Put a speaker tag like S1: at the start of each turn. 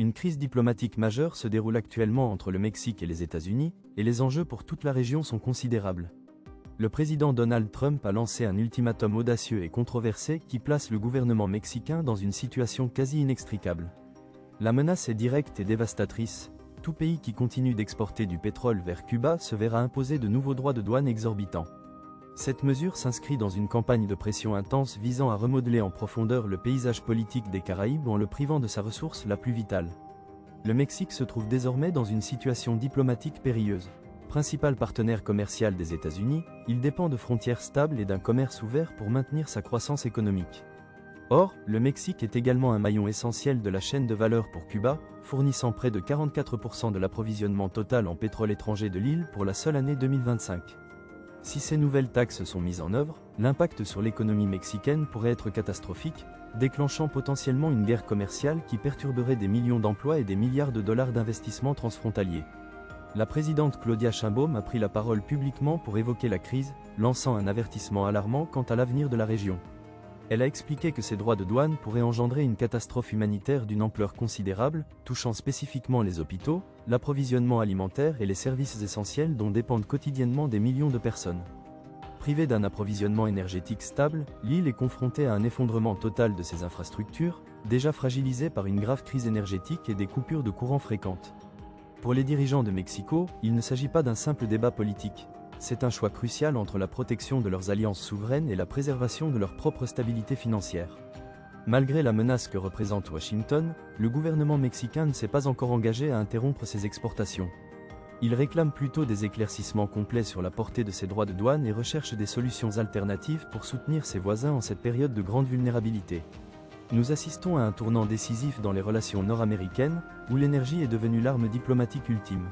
S1: Une crise diplomatique majeure se déroule actuellement entre le Mexique et les États-Unis, et les enjeux pour toute la région sont considérables. Le président Donald Trump a lancé un ultimatum audacieux et controversé qui place le gouvernement mexicain dans une situation quasi inextricable. La menace est directe et dévastatrice. Tout pays qui continue d'exporter du pétrole vers Cuba se verra imposer de nouveaux droits de douane exorbitants. Cette mesure s'inscrit dans une campagne de pression intense visant à remodeler en profondeur le paysage politique des Caraïbes en le privant de sa ressource la plus vitale. Le Mexique se trouve désormais dans une situation diplomatique périlleuse. Principal partenaire commercial des États-Unis, il dépend de frontières stables et d'un commerce ouvert pour maintenir sa croissance économique. Or, le Mexique est également un maillon essentiel de la chaîne de valeur pour Cuba, fournissant près de 44% de l'approvisionnement total en pétrole étranger de l'île pour la seule année 2025. Si ces nouvelles taxes sont mises en œuvre, l'impact sur l'économie mexicaine pourrait être catastrophique, déclenchant potentiellement une guerre commerciale qui perturberait des millions d'emplois et des milliards de dollars d'investissements transfrontaliers. La présidente Claudia Sheinbaum a pris la parole publiquement pour évoquer la crise, lançant un avertissement alarmant quant à l'avenir de la région. Elle a expliqué que ces droits de douane pourraient engendrer une catastrophe humanitaire d'une ampleur considérable, touchant spécifiquement les hôpitaux, l'approvisionnement alimentaire et les services essentiels dont dépendent quotidiennement des millions de personnes. Privée d'un approvisionnement énergétique stable, l'île est confrontée à un effondrement total de ses infrastructures, déjà fragilisée par une grave crise énergétique et des coupures de courant fréquentes. Pour les dirigeants de Mexico, il ne s'agit pas d'un simple débat politique. C'est un choix crucial entre la protection de leurs alliances souveraines et la préservation de leur propre stabilité financière. Malgré la menace que représente Washington, le gouvernement mexicain ne s'est pas encore engagé à interrompre ses exportations. Il réclame plutôt des éclaircissements complets sur la portée de ses droits de douane et recherche des solutions alternatives pour soutenir ses voisins en cette période de grande vulnérabilité. Nous assistons à un tournant décisif dans les relations nord-américaines, où l'énergie est devenue l'arme diplomatique ultime.